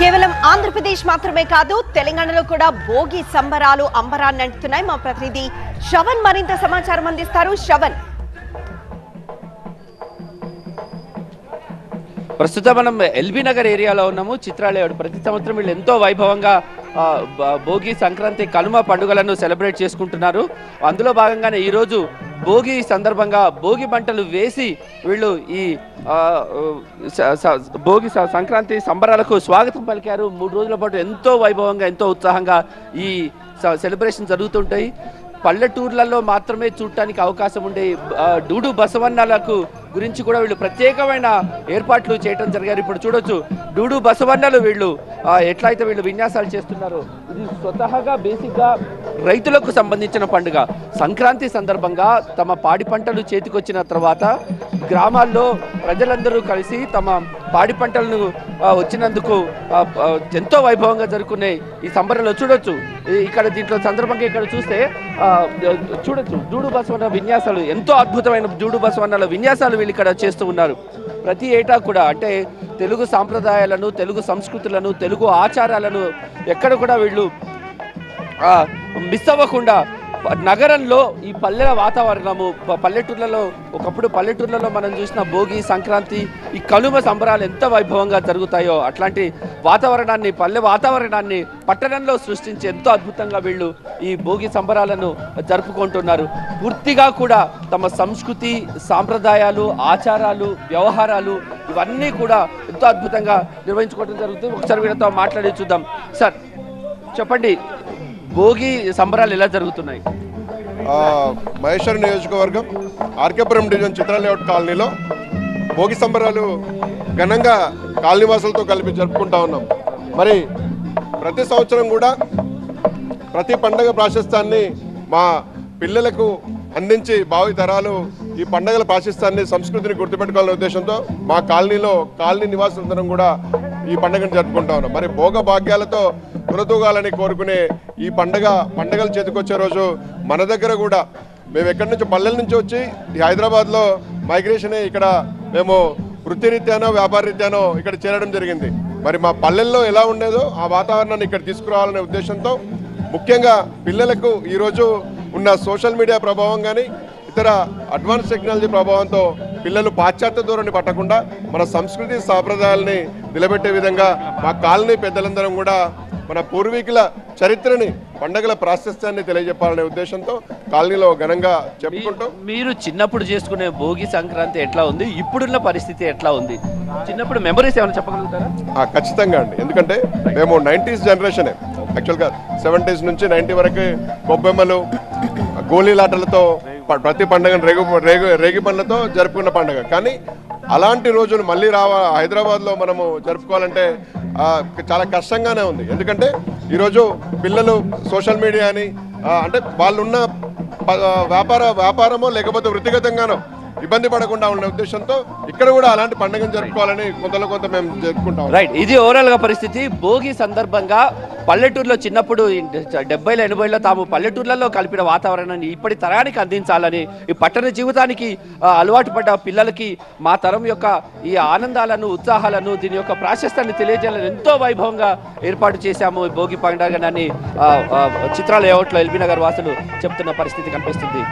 కేవలం ఆంధ్రప్రదేశ్ మాత్రమే కాదు తెలంగాణలో కూడా భోగి సంబరాలు అంబరాన్ని అంటున్నాయి. మా ప్రతినిధి శ్రవణ్ మరింత సమాచారం అందిస్తారు. శ్రవణ్, ప్రస్తుతం మనం ఎల్బీ నగర్ ఏరియాలో ఉన్నాము. చిత్రాలయ ప్రతి సంవత్సరం వీళ్ళు ఎంతో వైభవంగా భోగి, సంక్రాంతి, కనుమ పండుగలను సెలబ్రేట్ చేసుకుంటున్నారు. అందులో భాగంగానే ఈరోజు భోగి సందర్భంగా భోగి మంటలు వేసి వీళ్ళు ఈ భోగి సంక్రాంతి సంబరాలకు స్వాగతం పలికారు. 3 రోజుల పాటు ఎంతో వైభవంగా, ఎంతో ఉత్సాహంగా ఈ సెలబ్రేషన్ జరుగుతుంటాయి. పల్లెటూర్లలో మాత్రమే చూడటానికి అవకాశం ఉండే డూడు బసవన్నలకు గురించి కూడా వీళ్ళు ప్రత్యేకమైన ఏర్పాట్లు చేయడం జరిగారు. ఇప్పుడు చూడొచ్చు డూడు బసవన్నలు వీళ్ళు ఎట్లయితే వీళ్ళు విన్యాసాలు చేస్తున్నారు. ఇది స్వతహాగా బేసిక్గా రైతులకు సంబంధించిన పండుగ. సంక్రాంతి సందర్భంగా తమ పాడి పంటలు చేతికొచ్చిన తర్వాత గ్రామాల్లో ప్రజలందరూ కలిసి తమ పాడి పంటలను వచ్చినందుకు ఎంతో వైభవంగా జరుపుకునే ఈ సంబరంలో చూడొచ్చు. ఇక్కడ దీంట్లో సందర్భంగా ఇక్కడ చూస్తే చూడొచ్చు డూడు బసవన్న విన్యాసాలు, ఎంతో అద్భుతమైన డూడు బసవన్నల విన్యాసాలు వీళ్ళు ఇక్కడ చేస్తూ ఉన్నారు. ప్రతి ఏటా కూడా అంటే తెలుగు సాంప్రదాయాలను, తెలుగు సంస్కృతులను, తెలుగు ఆచారాలను ఎక్కడ కూడా వీళ్ళు మిస్ అవ్వకుండా నగరంలో ఈ పల్లెల వాతావరణము, పల్లెటూర్లలో ఒకప్పుడు పల్లెటూర్లలో మనం చూసిన భోగి, సంక్రాంతి, ఈ కనుమ సంబరాలు ఎంత వైభవంగా జరుగుతాయో అట్లాంటి వాతావరణాన్ని, పల్లె వాతావరణాన్ని పట్టణంలో సృష్టించి ఎంతో అద్భుతంగా వీళ్ళు ఈ భోగి సంబరాలను జరుపుకుంటున్నారు. పూర్తిగా కూడా తమ సంస్కృతి, సాంప్రదాయాలు, ఆచారాలు, వ్యవహారాలు ఇవన్నీ కూడా ఎంతో అద్భుతంగా నిర్వహించుకోవడం జరుగుతుంది. ఒకసారి వీళ్ళతో మాట్లాడి చూద్దాం. సార్ చెప్పండి, భోగి సంబరాలు ఎలా జరుగుతున్నాయి? మహేశ్వరం నియోజకవర్గం ఆర్కేపురం డివిజన్ చిత్రాలేఅవుట్ కాలనీలో భోగి సంబరాలు ఘనంగా కాలనీవాసులతో కలిపి జరుపుకుంటా ఉన్నాం. మరి ప్రతి సంవత్సరం కూడా ప్రతి పండగ ప్రాశస్త్యాన్ని మా పిల్లలకు అందించి భావి తరాలు ఈ పండగల ప్రాశస్త్యాన్ని, సంస్కృతిని గుర్తుపెట్టుకోవాలనే ఉద్దేశంతో మా కాలనీలో కాలనీ నివాసులందరం కూడా ఈ పండుగను జరుపుకుంటా ఉన్నాం. మరి భోగ భాగ్యాలతో తులతూగాలని కోరుకునే ఈ పండగలు చేతికొచ్చే రోజు మన దగ్గర కూడా మేము ఎక్కడి నుంచి పల్లెల నుంచి వచ్చి ఈ హైదరాబాద్లో మైగ్రేషన్ ఇక్కడ మేము వృత్తిరీత్యానో వ్యాపార రీత్యానో ఇక్కడ చేరడం జరిగింది. మరి మా పల్లెల్లో ఎలా ఉండేదో ఆ వాతావరణాన్ని ఇక్కడ తీసుకురావాలనే ఉద్దేశంతో ముఖ్యంగా పిల్లలకు ఈరోజు ఉన్న సోషల్ మీడియా ప్రభావం కానీ ఇతర అడ్వాన్స్ టెక్నాలజీ ప్రభావంతో పిల్లలు పాశ్చాత్య ధోరణి పట్టకుండా మన సంస్కృతి సాంప్రదాయాలని నిలబెట్టే విధంగా మా కాలనీ పెద్దలందరం కూడా మన పూర్వీకుల చరిత్రని, పండగల ప్రాశస్త్యాన్ని తెలియజెప్పాలనే ఉద్దేశంతో కాలనీలో ఘనంగా చెప్పుకుంటూ. మీరు చిన్నప్పుడు చేసుకునే భోగి, సంక్రాంతి ఎట్లా ఉంది, ఇప్పుడున్న పరిస్థితి ఎట్లా ఉంది? చిన్నప్పుడు మెమరీస్ ఏమైనా చెప్పగలుగుతారా? ఖచ్చితంగా అండి, ఎందుకంటే మేము 90s జనరేషనే. యాక్చువల్గా 70s నుంచి 90 వరకు కొబ్బెమ్మలు, గోళీలాటలతో ప్రతి పండుగను రేగి పండ్లతో జరుపుకున్న పండుగ. కానీ అలాంటి రోజులు మళ్ళీ హైదరాబాద్లో మనము జరుపుకోవాలంటే చాలా కష్టంగానే ఉంది. ఎందుకంటే ఈరోజు పిల్లలు సోషల్ మీడియా అని అంటే వాళ్ళున్న వ్యాపారమో లేకపోతే వృత్తిగతంగానో ఇబ్బంది పడకుండా ఉన్న ఉద్దేశంతో ఇక్కడ కూడా అలాంటి పండుగను జరుపుకోవాలని కొంత మేము జరుపుకుంటాం. రైట్, ఇది ఓవరాల్ గా పరిస్థితి. భోగి సందర్భంగా పల్లెటూరులో చిన్నప్పుడు 70ల 80ల తాము పల్లెటూర్లలో కలిపిన వాతావరణాన్ని ఇప్పటి తరానికి అందించాలని, ఈ పట్టణ జీవితానికి అలవాటు పడ్డ పిల్లలకి మా తరం యొక్క ఈ ఆనందాలను, ఉత్సాహాలను, దీని యొక్క ప్రాశస్త్యాన్ని తెలియజేయాలని ఎంతో వైభవంగా ఏర్పాటు చేశాము ఈ భోగి పండుగని చిత్రాల లేఅవుట్లో ఎల్బీ నగర్ వాసులు చెప్తున్న పరిస్థితి కనిపిస్తుంది.